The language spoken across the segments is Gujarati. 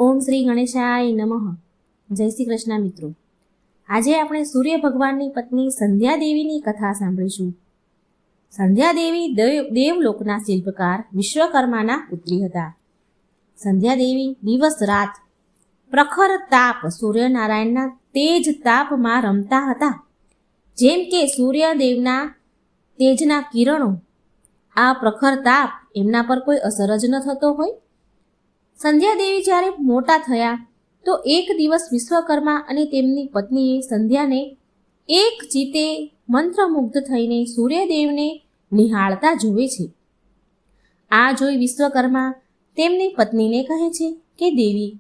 ઓમ શ્રી ગણેશાય નમઃ. જય શ્રી કૃષ્ણ મિત્રો. આજે આપણે સૂર્ય ભગવાનની પત્ની સંધ્યાદેવીની કથા સાંભળીશું. સંધ્યાદેવી દેવલોકના શિલ્પકાર વિશ્વકર્માના પુત્રી હતા. સંધ્યાદેવી દિવસ રાત પ્રખર તાપ સૂર્યનારાયણના તેજ તાપમાં રમતા હતા. જેમ કે સૂર્યદેવના તેજના કિરણો, આ પ્રખર તાપ એમના પર કોઈ અસર જ ન થતો હોય. સંધ્યાદેવી જ્યારે મોટા થયા તો એક દિવસ વિશ્વકર્મા અને તેમની પત્નીએ સંધ્યાને એક ચિત્તે મંત્રમુગ્ધ થઈને સૂર્યદેવને નિહાળતા જુએ છે. આ જોઈ વિશ્વકર્મા તેમની પત્નીને કહે છે કે દેવી,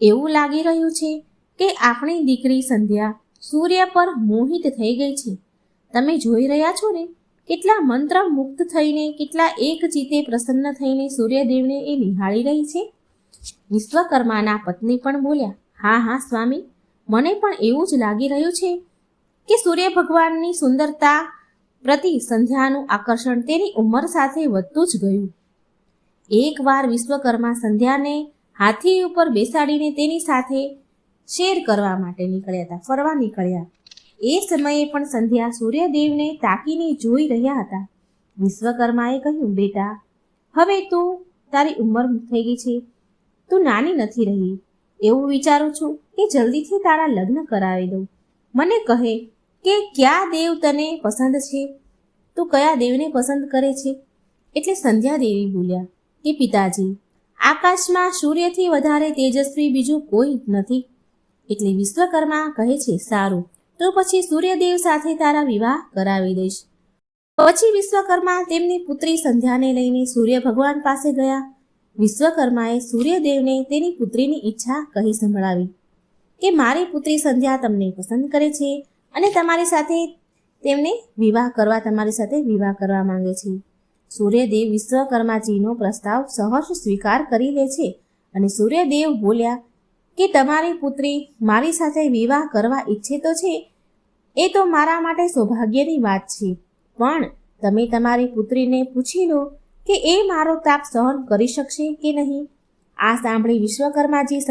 એવું લાગી રહ્યું છે કે આપણી દીકરી સંધ્યા સૂર્ય પર મોહિત થઈ ગઈ છે. તમે જોઈ રહ્યા છો ને, કેટલા મંત્રમુગ્ધ થઈને, કેટલા એક ચિત્તે પ્રસન્ન થઈને સૂર્યદેવને એ નિહાળી રહી છે. વિશ્વકર્માના પત્ની પણ બોલ્યા, હા હા સ્વામી, મને પણ એવું જ લાગી રહ્યું છે કે સૂર્ય ભગવાનની સુંદરતા પ્રતિ સંધ્યાનું આકર્ષણ તેની ઉંમર સાથે વધતું જ ગયું. એકવાર વિશ્વકર્મા સંધ્યાને હાથી ઉપર બેસાડીને તેની સાથે શેર કરવા માટે નીકળ્યા હતા, ફરવા નીકળ્યા. એ સમયે પણ સંધ્યા સૂર્યદેવને તાકીને જોઈ રહ્યા હતા. વિશ્વકર્માએ કહ્યું, બેટા, હવે તું તારી ઉંમર થઈ ગઈ છે, તું નાની નથી રહી. એવું વિચારું છું કે જલ્દીથી તારા લગ્ન કરાવી દઉં. મને કહે કે કયા દેવ તને પસંદ છે, તું કયા દેવને પસંદ કરે છે? એટલે સંધ્યાદેવી બોલ્યા કે પિતાજી, આકાશમાં સૂર્યથી વધારે તેજસ્વી બીજું કોઈ નથી. એટલે વિશ્વકર્મા કહે છે, સારું, તો પછી સૂર્યદેવ સાથે તારા વિવાહ કરાવી દઈશ. પછી વિશ્વકર્મા તેમની પુત્રી સંધ્યાને લઈને સૂર્ય ભગવાન પાસે ગયા. વિશ્વકર્માએ સૂર્યદેવને તેની પુત્રીની ઈચ્છા કહી સંભળાવી કે મારી પુત્રી સંધ્યા તમને પસંદ કરે છે અને તમારી સાથે વિવાહ કરવા માંગે છે. સૂર્યદેવ વિશ્વકર્માજીનો પ્રસ્તાવ સહર્ષ સ્વીકાર કરી લે છે અને સૂર્યદેવ બોલ્યા કે તમારી પુત્રી મારી સાથે વિવાહ કરવા ઈચ્છે તો છે, એ તો મારા માટે સૌભાગ્યની વાત છે, પણ તમે તમારી પુત્રીને પૂછી લો કે એ મારો તાપ સહન કરી શકશે કે નહીં. આ સાંભળી વિશ્વકર્માજી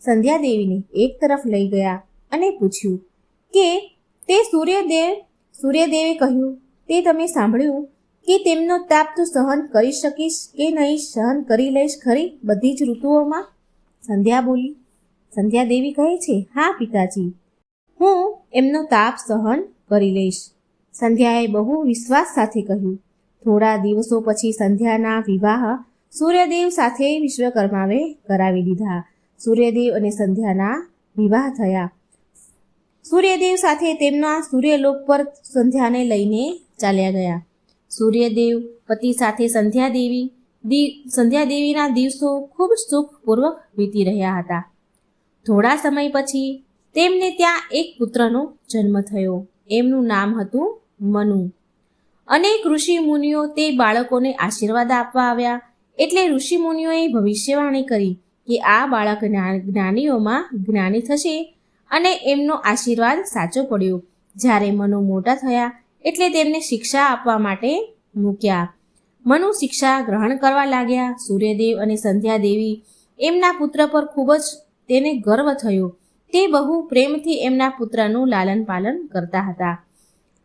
સંધ્યાદેવીને એક તરફ લઈ ગયા અને પૂછ્યું કે તે સૂર્યદેવે કહ્યું તે તમે સાંભળ્યું કે તેમનો તાપ તું સહન કરી શકીશ કે નહીં? સહન કરી લઈશ ખરી બધી જ ઋતુઓમાં? સંધ્યા બોલી. સંધ્યાદેવી કહે છે, હા પિતાજી, હું એમનો તાપ સહન કરી લઈશ. સંધ્યાએ બહુ વિશ્વાસ સાથે કહ્યું. થોડા દિવસો પછી સંધ્યાના વિવાહ સૂર્યદેવ સાથે વિશ્વકર્માએ કરાવી દીધા. સૂર્યદેવ અને સંધ્યાના વિવાહ થયા. સૂર્યદેવ સાથે તેમના સૂર્યલોક પર સંધ્યાને લઈને ચાલ્યા ગયા. સૂર્યદેવ પતિ સાથે સંધ્યાદેવીના દિવસો ખૂબ સુખપૂર્વક વીતી રહ્યા હતા. થોડા સમય પછી તેમને ત્યાં એક પુત્રનો જન્મ થયો. એમનું નામ હતું મનુ. અનેક ઋષિ મુનિઓ તે બાળકોને આશીર્વાદ આપવા આવ્યા. એટલે ઋષિ મુનિઓએ ભવિષ્યવાણી કરી કે આ બાળક જ્ઞાનીઓમાં જ્ઞાની થશે અને એમનો આશીર્વાદ સાચો પડ્યો. જ્યારે મનુ મોટા થયા એટલે તેમને શિક્ષા આપવા માટે મૂક્યા. મનુ શિક્ષા ગ્રહણ કરવા લાગ્યા. સૂર્યદેવ અને સંધ્યાદેવી એમના પુત્ર પર ખૂબ જ તેને ગર્વ થયો. તે બહુ પ્રેમથી એમના પુત્રનું લાલન પાલન કરતા હતા.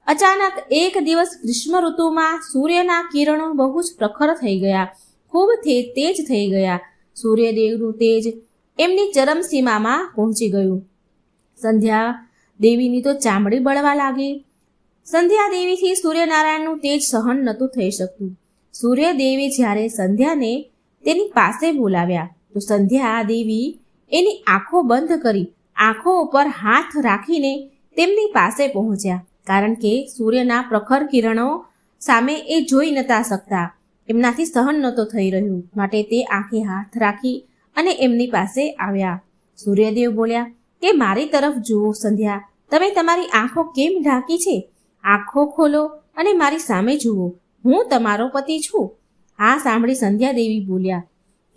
અચાનક એક દિવસ ગ્રીષ્મ ઋતુમાં સૂર્યના કિરણો બહુ જ પ્રખર થઈ ગયા, ખૂબ તેજ થઈ ગયા. સૂર્યદેવનું તેજ એમની ચરમસીમામાં પહોંચી ગયું. સંધ્યા દેવીની તો ચામડી બળવા લાગી. સંધ્યા દેવીથી સૂર્યનારાયણનું તેજ સહન નહોતું થઈ શકતું. સૂર્યદેવે જ્યારે સંધ્યાને તેની પાસે બોલાવ્યા તો સંધ્યા દેવી એની આંખો બંધ કરી આંખો ઉપર હાથ રાખીને તેમની પાસે પહોંચ્યા. કારણ કે સૂર્યના પ્રખર કિરણો સામે એ જોઈ નતા શકતા, એમનાથી સહન નહોતો થઈ રહ્યું, માટે તે આંખે હાથ રાખી અને એમની પાસે આવ્યા. સૂર્યદેવ બોલ્યા કે મારી તરફ જુઓ સંધ્યા, તમે તમારી આંખો કેમ ઢાંકી છે? આંખો ખોલો અને મારી સામે જુઓ, હું તમારો પતિ છું. આ સાંભળી સંધ્યાદેવી બોલ્યા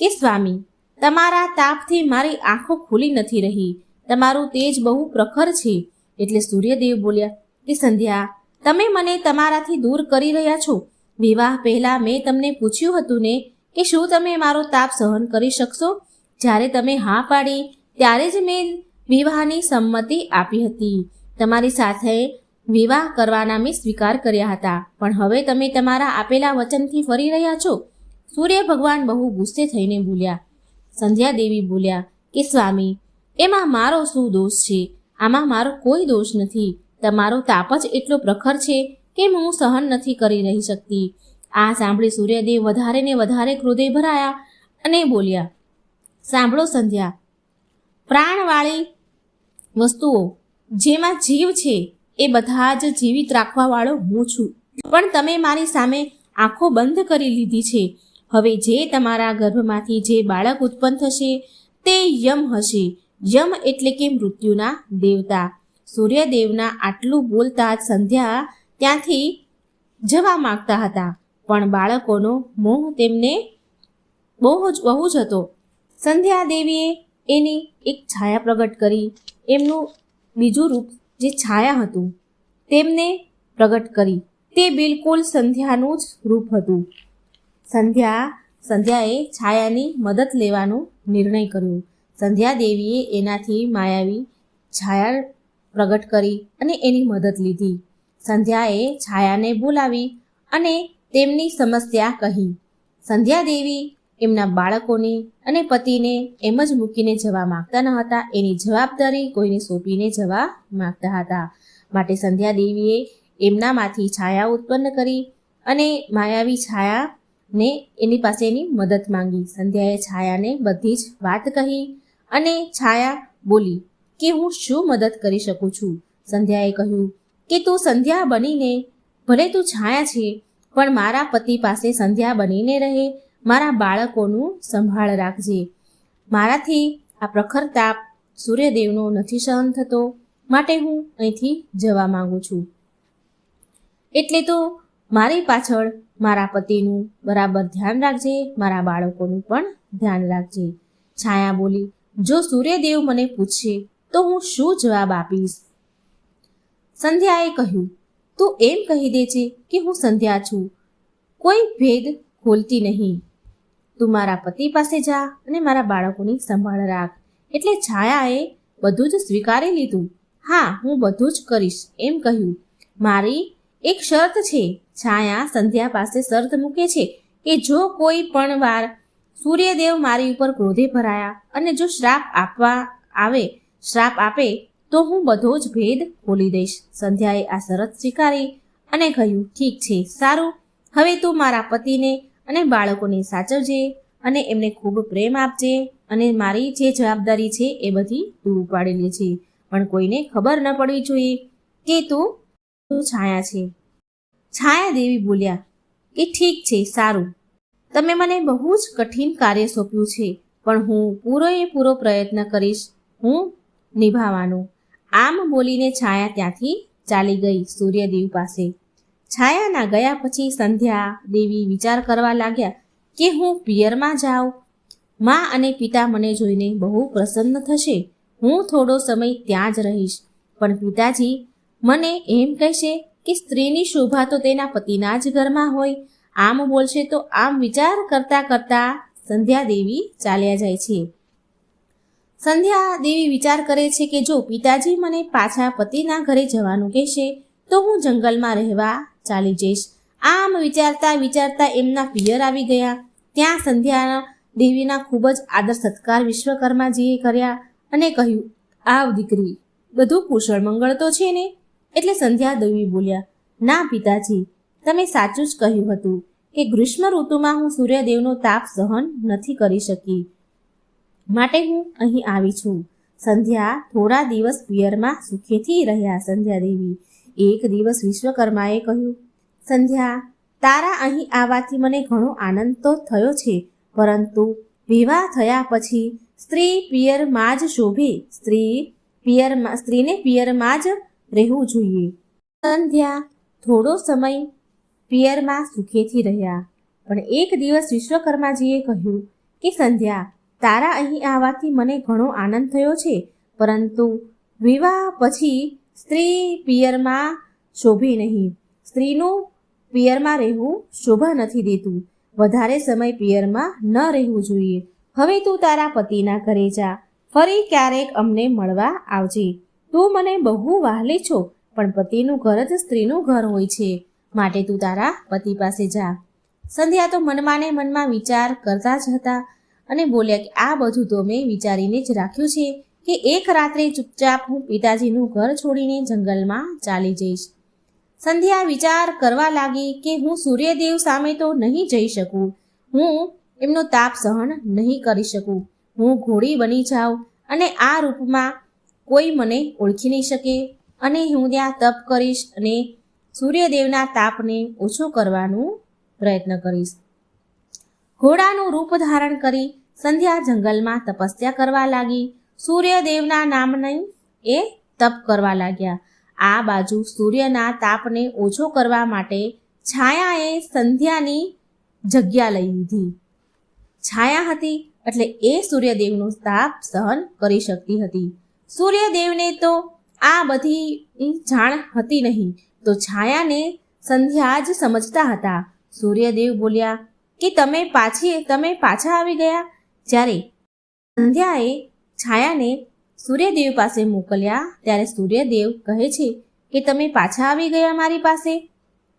કે સ્વામી, તમારા તાપથી મારી આંખો ખુલી નથી રહી, તમારું તેજ બહુ પ્રખર છે. એટલે સૂર્યદેવ બોલ્યા કે સંધ્યા, તમે મને તમારાથી દૂર કરી રહ્યા છો. વિવાહ પહેલા મેં તમને પૂછ્યું હતું ને કે શું તમે મારો તાપ સહન કરી શકશો? જ્યારે તમે હા પાડી ત્યારે જ મેં વિવાહની સંમતિ આપી હતી. તમારી સાથે વિવાહ કરવાના મેં સ્વીકાર કર્યા હતા, પણ હવે તમે તમારા આપેલા વચનથી ફરી રહ્યા છો. સૂર્ય ભગવાન બહુ ગુસ્સે થઈને બોલ્યા. સંધ્યા દેવી બોલ્યા કે સ્વામી, એમાં મારો શું દોષ છે? આમાં મારો કોઈ દોષ નથી. તમારો તાપ જ એટલો પ્રખર છે કે હું સહન નથી કરી રહી શકતી. આ સાંભળી સૂર્યદેવ વધારે ને વધારે ક્રોધે ભરાયા અને બોલ્યા, સાંભળો સંધ્યા, પ્રાણવાળી વસ્તુઓ જેમાં જીવ છે એ બધા જ જીવિત રાખવાવાળો હું છું, પણ તમે મારી સામે આંખો બંધ કરી લીધી છે. હવે જે તમારા ગર્ભમાંથી જે બાળક ઉત્પન્ન થશે તે યમ હશે. યમ એટલે કે મૃત્યુના દેવતા. સૂર્યદેવના આટલું બોલતા જ સંધ્યા ત્યાંથી જવા માંગતા હતા, પણ બાળકોનો મોહ તેમને બહુ જ હતો. સંધ્યા દેવીએ એની એક છાયા પ્રગટ કરી. એમનું બીજું રૂપ જે છાયા હતું તેમને પ્રગટ કરી. તે બિલકુલ સંધ્યાનું જ રૂપ હતું. સંધ્યાએ છાયાની મદદ લેવાનો નિર્ણય કર્યો. સંધ્યા દેવીએ એનાથી માયાવી છાયા પ્રગટ કરી અને એની મદદ લીધી. સંધ્યાએ છાયાને બોલાવી અને તેમની સમસ્યા કહી. સંધ્યા દેવી એમના બાળકોને અને પતિને એમ જ મૂકીને જવા માંગતા ન હતા. એની જવાબદારી કોઈને સોંપીને જવા માંગતા હતા. માટે સંધ્યા દેવીએ એમનામાંથી છાયા ઉત્પન્ન કરી અને માયાવી છાયાને એની પાસે એની મદદ માંગી. સંધ્યાએ છાયાને બધી જ વાત કહી અને છાયા બોલી કે હું શું મદદ કરી શકું છું. સંધ્યાએ કહ્યું કે તું સંધ્યા બનીને, ભલે તું છાયા છે પણ મારા પતિ પાસે સંધ્યા બનીને રહે. મારા બાળકોનું સંભાળ રાખજે. મારાથી આ પ્રખર તાપ સૂર્યદેવનો નથી સહન થતો, માટે હું અહીંથી જવા માંગુ છું. એટલે તો મારી પાછળ મારા પતિનું બરાબર ધ્યાન રાખજે, મારા બાળકોનું પણ ધ્યાન રાખજે. છાયા બોલી, જો સૂર્યદેવ મને પૂછશે તો હું શું જવાબ આપીશ? સંધ્યાએ કહ્યું, તું એમ કહી દે છે કે હું સંધ્યા છું, કોઈ ભેદ ખોલતી નહીં. તું મારા પતિ પાસે જા અને મારા બાળકોની સંભાળ રાખ. એટલે છાયાએ બધું જ સ્વીકારી લીધું. હા, હું બધું જ કરીશ એમ કહ્યું. મારી એક શરત છે. છાયા સંધ્યા પાસે શરત મૂકે છે કે જો કોઈ પણ વાર સૂર્યદેવ મારી ઉપર ક્રોધે ભરાયા અને જો શ્રાપ આપે તો હું બધો જ ભેદ ખોલી દઈશ. સંધ્યાએ આ શરત સ્વીકારી અને કહ્યું, ઠીક છે, સારું, હવે તું મારા પતિને અને બાળકોને સાચવજે અને એમને ખૂબ પ્રેમ આપજે અને મારી જે જવાબદારી છે એ બધી તું ઉપાડી લેજે, પણ કોઈને ખબર ન પડવી જોઈએ કે તું છાયા છે. છાયા દેવી બોલ્યા કે ઠીક છે, સારું, તમે મને બહુ જ કઠિન કાર્ય સોંપ્યું છે, પણ હું પૂરેપૂરો પ્રયત્ન કરીશ હું નિભાવવાનું. આમ બોલીને છાયા ત્યાંથી ચાલી ગઈ સૂર્યદેવ પાસે. છાયાના ગયા પછી સંધ્યા દેવી વિચાર કરવા લાગ્યા કે હું પિયરમાં જાઉં. મા અને પિતા મને જોઈને બહુ પ્રસન્ન થશે. હું થોડો સમય ત્યાં જ રહીશ, પણ પિતાજી મને એમ કહેશે કે સ્ત્રીની શોભા તો તેના પતિના જ ઘરમાં હોય. આમ બોલશે તો આમ વિચાર કરતા કરતા સંધ્યા દેવી ચાલ્યા જાય છે. સંધ્યા દેવી વિચાર કરે છે કે જો પિતાજી મને પાછા પતિના ઘરે જવાનું કહેશે તો હું જંગલમાં રહેવા ચાલી જઈશ. આમ વિચારતા વિચારતા એમના પિયર આવી ગયા. ત્યાં સંધ્યા દેવીના ખૂબ જ આદર સત્કાર વિશ્વકર્માજીએ કર્યા અને કહ્યું, આવ દીકરી, બધું કુશળ મંગળ તો છે ને? એટલે સંધ્યા દેવી બોલ્યા, ના પિતાજી, તમે સાચું જ કહ્યું હતું કે ગ્રીષ્મ ઋતુમાં હું સૂર્યદેવનો તાપ સહન નથી કરી શકી, માટે હું અહીં આવી છું. સંધ્યા થોડા દિવસ પિયરમાં સુખેથી રહ્યા. સંધ્યા દેવી એક દિવસ વિશ્વકર્માએ કહ્યું, સંધ્યા, તારા અહીં આવવાથી મને ઘણો આનંદ તો થયો છે, પરંતુ વિવાહ થયા પછી સ્ત્રી પિયરમાં જ શોભે. સ્ત્રીને પિયરમાં જ રહેવું જોઈએ. સંધ્યા થોડો સમય પિયરમાં સુખેથી રહ્યા, પણ એક દિવસ વિશ્વકર્માજીએ કહ્યું કે સંધ્યા, તારા અહીં આવવાથી મને ઘણો આનંદ થયો છે, પરંતુ વિવાહ પછી સ્ત્રી પિયરમાં શોભે નહીં. સ્ત્રીનું પિયરમાં રહેવું શોભા નથી દેતું. વધારે સમય પિયરમાં ન રહેવું જોઈએ. હવે તું તારા પતિના ઘરે જા, ફરી ક્યારેક અમને મળવા આવજે. તું મને બહુ વહાલી છો, પણ પતિનું ઘર જ સ્ત્રીનું ઘર હોય છે, માટે તું તારા પતિ પાસે જા. સંધ્યા તો મનમાં ને મનમાં વિચાર કરતા જ હતા અને બોલ્યા કે આ બધું તો મેં વિચારીને જ રાખ્યું છે કે એક રાત્રે ચૂપચાપ હું પિતાજીનું ઘર છોડીને જંગલમાં ચાલી જઈશ. સંધ્યા વિચાર કરવા લાગી કે હું સૂર્યદેવ સામે તો નહીં જઈ શકું, હું એમનો તાપ સહન નહીં કરી શકું. હું ઘોડી બની જાઉં અને આ રૂપમાં કોઈ મને ઓળખી નહીં શકે અને હું ત્યાં તપ કરીશ અને સૂર્યદેવના તાપને ઓછો કરવાનો પ્રયત્ન કરીશ. ઘોડાનું રૂપ ધારણ કરી સંધ્યા જંગલમાં તપસ્યા કરવા લાગી. સૂર્યદેવના નામની એ તપ કરવા લાગ્યા. આ બાજુ સૂર્યના તાપને ઓછો કરવા માટે છાયાએ સંધ્યાની જગ્યા લઈ લીધી. છાયા હતી એટલે એ સૂર્યદેવનો તાપ સહન કરી શકતી હતી. સૂર્યદેવને તો આ બધી જાણ હતી નહીં, તો છાયાને સંધ્યા જ સમજતા હતા. સૂર્યદેવ બોલ્યા કે તમે પાછા આવી ગયા. જ્યારે સંધ્યાએ છાયાને સૂર્યદેવ પાસે મોકલ્યા ત્યારે સૂર્યદેવ કહે છે કે તમે પાછા આવી ગયા મારી પાસે,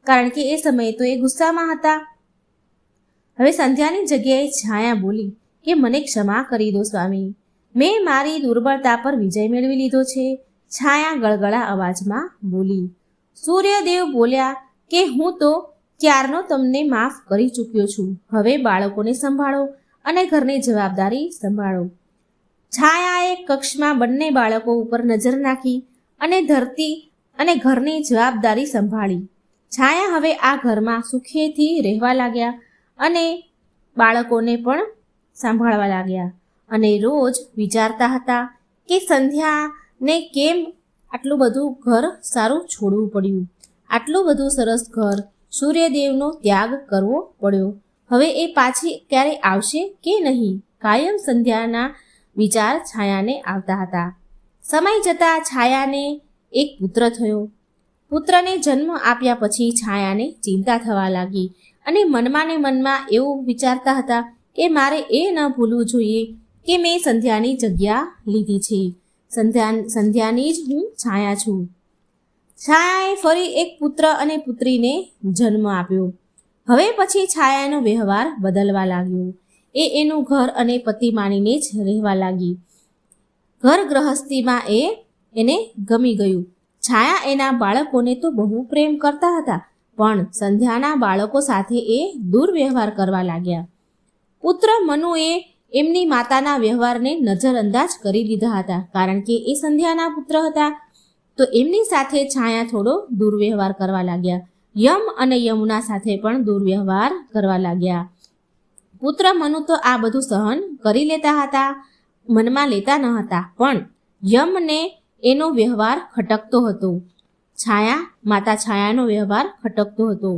કારણ કે એ સમયે તો એ ગુસ્સામાં હતા. હવે સંધ્યાની જગ્યાએ છાયા બોલી કે મને ક્ષમા કરી દો સ્વામી, મેં મારી દુર્બળતા પર વિજય મેળવી લીધો છે. છાયા ગળગળા અવાજમાં બોલી. સૂર્યદેવ બોલ્યા કે હું તો ક્યારનો તમને માફ કરી ચૂક્યો છું, હવે બાળકોને સંભાળો અને ઘરની જવાબદારી સંભાળો. છાયાએ કક્ષમાં બંને બાળકો ઉપર નજર નાખી અને ધરતી અને ઘરની જવાબદારી સંભાળી. છાયા હવે આ ઘરમાં સુખેથી રહેવા લાગ્યા અને બાળકોને પણ સંભાળવા લાગ્યા અને રોજ વિચારતા હતા કે સંધ્યાને કેમ આટલું બધું ઘર સારું છોડવું પડ્યું, આટલું બધું સરસ ઘર, સૂર્યદેવનો ત્યાગ કરવો પડ્યો. હવે એ પાછી ક્યારે આવશે કે નહીં, કાયમ સંધ્યાના વિચાર છાયાને આવતા હતા. સમય જતાં છાયાને એક પુત્ર થયો. પુત્રને જન્મ આપ્યા પછી છાયાને ચિંતા થવા લાગી અને મનમાં ને મનમાં એવું વિચારતા હતા કે મારે એ ન ભૂલવું જોઈએ કે મેં સંધ્યાની જગ્યા લીધી છે, સંધ્યાની જ હું છાયા છું. છાયાએ ફરી એક પુત્ર અને પુત્રીને જન્મ આપ્યો. હવે પછી છાયાનો વ્યવહાર બદલવા લાગ્યો. એ એનું ઘર અને પતિ માનીને જ રહેવા લાગી. ઘર ગૃહસ્થીમાં એને ગમી ગયું. છાયા એના બાળકોને તો બહુ પ્રેમ કરતા હતા, પણ સંધ્યાના બાળકો સાથે એ દુર્વ્યવહાર કરવા લાગ્યા. પુત્ર મનુએ એમની માતાના વ્યવહારને નજરઅંદાજ કરી દીધા હતા, કારણ કે એ સંધ્યાના પુત્ર હતા. તો એમની સાથે છાયા થોડો દુર્વ્યવહાર કરવા લાગ્યા. યમ અને યમુના સાથે પણ દુર્વ્યવહાર કરવા લાગ્યા. પુત્ર મનુ તો આ બધું સહન કરી લેતા હતા, મનમાં લેતા ન હતા, પણ યમને એનો વ્યવહાર ખટકતો હતો. માતા છાયાનો વ્યવહાર ખટકતો હતો.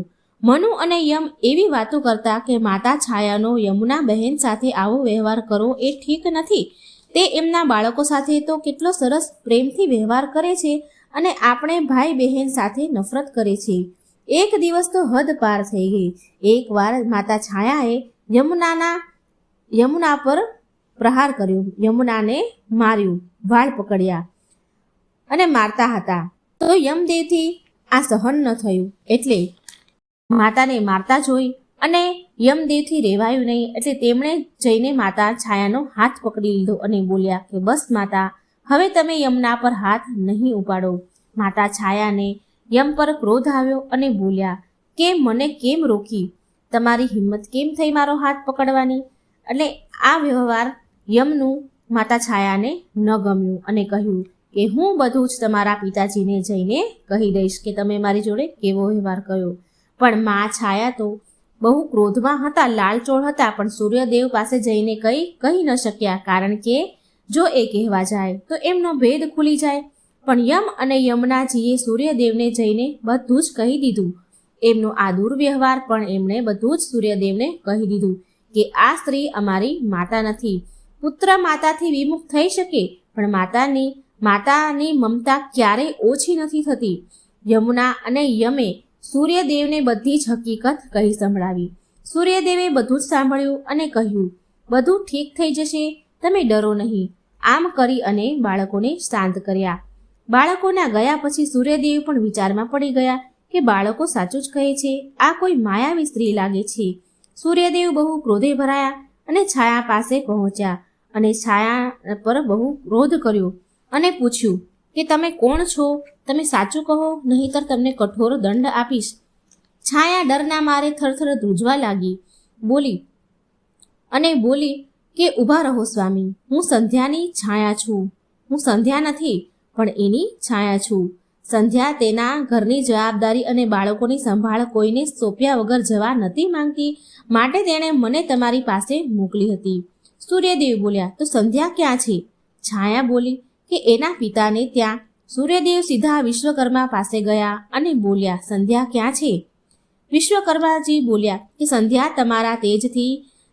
મનુ અને યમ એવી વાતો કરતા કે માતા છાયાનો યમુના બહેન સાથે આવો વ્યવહાર કરવો એ ઠીક નથી. તે એમના બાળકો સાથે તો કેટલો સરસ પ્રેમથી વ્યવહાર કરે છે અને આપણે ભાઈ બહેન સાથે નફરત કરે છે. એક દિવસ તો હદ પાર થઈ ગઈ. એકવાર માતા છાયાએ યમુના પર પ્રહાર કર્યો, યમુનાને માર્યું, વાળ પકડ્યા અને મારતા હતા. તો યમદેવથી આ સહન ન થયું, એટલે માતાને મારતા જોઈ અને યમદેવથી રહેવાયું નહીં, એટલે તેમણે જઈને માતા છાયાનો હાથ પકડી લીધો અને બોલ્યા કે બસ માતા, હવે તમે યમના પર હાથ નહીં ઉપાડો. માતા છાયાને યમ પર ક્રોધ આવ્યો અને બોલ્યા કે મને કેમ રોકી, તમારી હિંમત કેમ થઈ મારો હાથ પકડવાની? એટલે આ વ્યવહાર યમનું માતા છાયાને ન ગમ્યું અને કહ્યું કે હું બધું જ તમારા પિતાજીને જઈને કહી દઈશ કે તમે મારી જોડે કેવો વ્યવહાર કર્યો. પણ મા છાયા તો બહુ ક્રોધમાં હતા, લાલચોળ હતા, પણ સૂર્યદેવ પાસે જઈને કહી ન શક્યા, કારણ કે જો એ કહેવા જાય તો એમનો ભેદ ખુલી જાય. પણ યમ અને યમુનાજીએ સૂર્યદેવને જઈને બધું જ કહી દીધું. એમનો આ દુર્વ્યવહાર પણ એમણે બધું જ સૂર્યદેવને કહી દીધું કે આ સ્ત્રી અમારી માતા નથી. પુત્ર માતાથી વિમુખ થઈ શકે, પણ માતાની મમતા ક્યારેય ઓછી નથી થતી. યમુના અને યમે સૂર્યદેવને બધી જ હકીકત કહી સંભળાવી. સૂર્યદેવે બધું જ સાંભળ્યું અને કહ્યું બધું ઠીક થઈ જશે, તમે ડરો નહીં. આમ કરી અને બાળકોને શાંત કર્યા. બાળકોના ગયા પછી સૂર્યદેવ પણ વિચારમાં પડી ગયા કે બાળકો સાચું જ કહે છે, આ કોઈ માયાવી સ્ત્રી લાગે છે. સૂર્યદેવ બહુ ક્રોધે ભરાયા અને છાયા પાસે પહોંચ્યા અને છાયા પર બહુ ક્રોધ કર્યો અને પૂછ્યું કે તમે કોણ છો? તમે સાચું કહો, નહીંતર તમને કઠોર દંડ આપીશ. છાયા ડરના મારે થરથર ધ્રુજવા લાગી. બોલી કે ઊભા રહો સ્વામી, હું સંધ્યાની છાયા છું. હું સંધ્યા નથી, પણ એની છાયા છું. સંધ્યા તેના ઘરની જવાબદારી અને બાળકોની સંભાળ કોઈને સોંપ્યા વગર જવા નથી માંગતી, માટે તેણે મને તમારી પાસે મોકલી હતી. સૂર્યદેવ બોલ્યા, તો સંધ્યા ક્યાં છે? છાયા બોલી કે એના પિતાને ત્યાં. સૂર્યદેવ સીધા વિશ્વકર્મા પાસે ગયા અને બોલ્યા, સંધ્યા ક્યાં છે? વિશ્વકર્માજી બોલ્યા કે સંધ્યા તમારા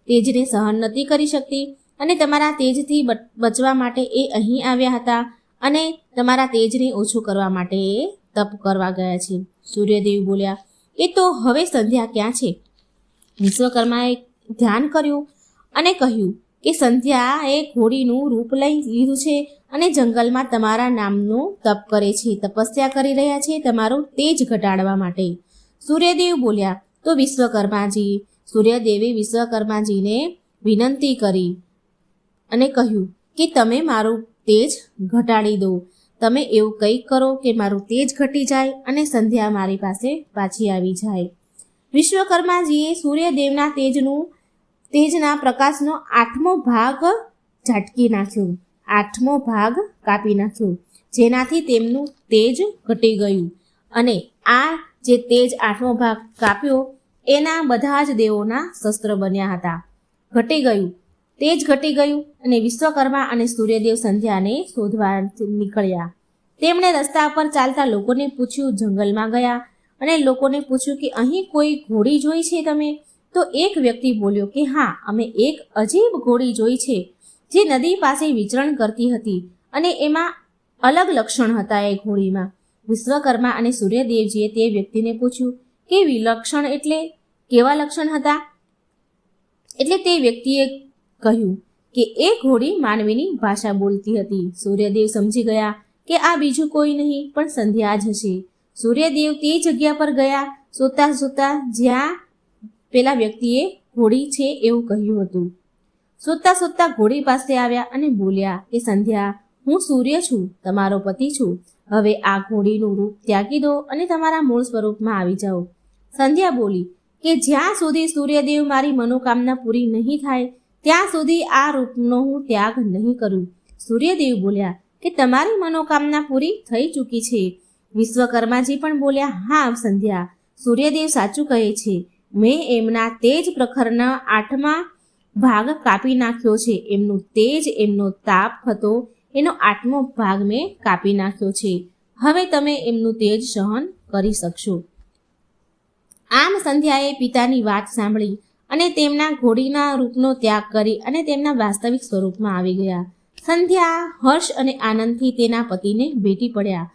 તેજને સહન નથી કરી શકતી અને તમારા તેજથી બચવા માટે એ અહીં આવ્યા હતા અને તમારા તેજને ઓછું કરવા માટે એ તપ કરવા ગયા છે. સૂર્યદેવ બોલ્યા, એ તો હવે સંધ્યા ક્યાં છે? વિશ્વકર્માએ ધ્યાન કર્યું અને કહ્યું કે સંધ્યાએ ઘોડીનું રૂપ લઈ લીધું છે અને જંગલમાં તમારા નામનું તપ કરે છે, તપસ્યા કરી રહ્યા છે તમારું તેજ ઘટાડવા માટે. સૂર્યદેવ બોલ્યા, તો સૂર્યદેવે વિશ્વકર્માજીને વિનંતી કરી અને કહ્યું કે તમે મારું તેજ ઘટાડી દો. તમે એવું કંઈક કરો કે મારું તેજ ઘટી જાય અને સંધ્યા મારી પાસે પાછી આવી જાય. વિશ્વકર્માજીએ સૂર્યદેવના તેજના પ્રકાશનો 8મો ભાગ ઝાટકી નાખ્યો, 8મો ભાગ કાપી નાખ્યો, જેનાથી તેમનું તેજ ઘટી ગયું. અને આ જે તેજ 8મો ભાગ કાપ્યો એના બધા જ દેવોના શસ્ત્ર બન્યા હતા. તેજ ઘટી ગયું અને વિશ્વકર્મા અને સૂર્યદેવ સંધ્યાને શોધવા નીકળ્યા. તેમણે રસ્તા પર ચાલતા લોકોને પૂછ્યું, જંગલમાં ગયા અને લોકોને પૂછ્યું કે અહીં કોઈ ઘોડી જોઈ છે તમે? તો એક વ્યક્તિ બોલ્યો કે હા, અમે એક અજીબ ઘોડી જોઈ છે જે નદી પાસે વિચરણ કરતી હતી અને એમાં અલગ લક્ષણ હતા એ ઘોડીમાં. વિશ્વકર્મા અને સૂર્યદેવજીએ તે વ્યક્તિને પૂછ્યું કે વિલક્ષણ એટલે કેવા લક્ષણ હતા? એટલે તે વ્યક્તિએ કહ્યું કે એ ઘોડી માનવીની ભાષા બોલતી હતી. સૂર્યદેવ સમજી ગયા કે આ બીજું કોઈ નહીં પણ સંધ્યા જ હશે. સૂર્યદેવ તે જગ્યા પર ગયા શોધતા જ્યાં પેલા વ્યક્તિએ ઘોડી છે એવું કહ્યું હતું. શોધતા ઘોડી પાસે આવ્યા અને બોલ્યા કે સંધ્યા, હું સૂર્ય છું, તમારો પતિ છું. હવે આ ઘોડીનું રૂપ ત્યાગી દો અને તમારા મૂળ સ્વરૂપમાં આવી જાઓ. સંધ્યા બોલી કે જ્યાં સુધી સૂર્યદેવ મારી મનોકામના પૂરી નહીં થાય ત્યાં સુધી આ રૂપનો હું ત્યાગ નહીં કરું. સૂર્યદેવ બોલ્યા કે તમારી મનોકામના પૂરી થઈ ચૂકી છે. વિશ્વકર્માજી પણ બોલ્યા, હા સંધ્યા, સૂર્યદેવ સાચું કહે છે. મેં એમના તેજ પ્રખરના 8મા ભાગ કાપી નાખ્યો છે. એમનું તેજ, એમનો તાપ હતો એનો 8મો ભાગ મેં કાપી નાખ્યો છે. હવે તમે એમનું તેજ સહન કરી શકશો. આમ સંધ્યાએ પિતાની વાત સાંભળી અને તેમના ઘોડીના રૂપનો ત્યાગ કરી અને તેમના વાસ્તવિક સ્વરૂપમાં આવી ગયા. સંધ્યા હર્ષ અને આનંદથી તેના પતિને ભેટી પડ્યા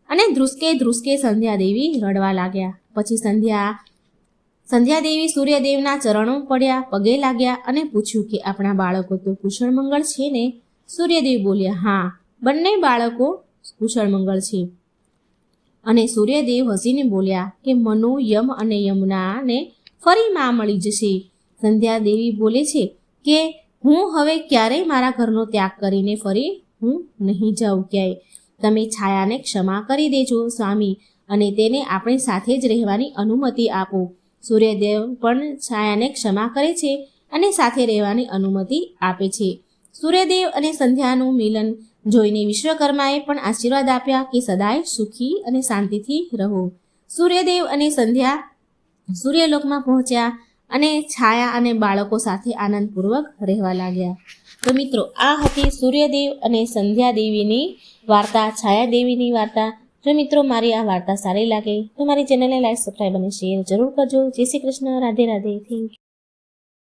અને ધ્રુસકે સંધ્યા દેવી રડવા લાગ્યા. પછી સંધ્યા દેવી સૂર્યદેવના ચરણો પડ્યા, પગે લાગ્યા અને પૂછ્યું કે આપણા બાળકો તો કુશળ મંગળ છે ને? સૂર્યદેવ બોલ્યા, હા, બંને બાળકો કુશળ મંગળ છે. અને સૂર્યદેવ હસીને બોલ્યા કે મનુ, યમ અને યમુનાને ફરી માં મળી જશે. સંધ્યા દેવી બોલે છે કે હું હવે ક્યારેય મારા ઘરનો ત્યાગ કરીને ફરી હું નહીં જાઉં ક્યાંય. તમે છાયાને ક્ષમા કરી દેજો સ્વામી અને તેને આપણી સાથે જ રહેવાની અનુમતિ આપો. સૂર્યદેવ પણ છાયાને ક્ષમા કરે છે અને સાથે રહેવાની અનુમતિ આપે છે. સૂર્યદેવ અને સંધ્યાનું મિલન જોઈને વિશ્વકર્માએ પણ આશીર્વાદ આપ્યા કે સદાય સુખી અને શાંતિથી રહો. સૂર્યદેવ અને સંધ્યા સૂર્યલોકમાં પહોંચ્યા અને છાયા અને બાળકો સાથે આનંદપૂર્વક રહેવા લાગ્યા. તો મિત્રો, આ હતી સૂર્યદેવ અને સંધ્યા દેવીની વાર્તા, છાયા દેવીની વાર્તા. જો મિત્રો મારી આ વાર્તા સારી લાગે તો મારી ચેનલને લાઈક, સબસ્ક્રાઈબ અને શેર જરૂર કરજો. જય શ્રી કૃષ્ણ, રાધે રાધે, થેન્ક યુ.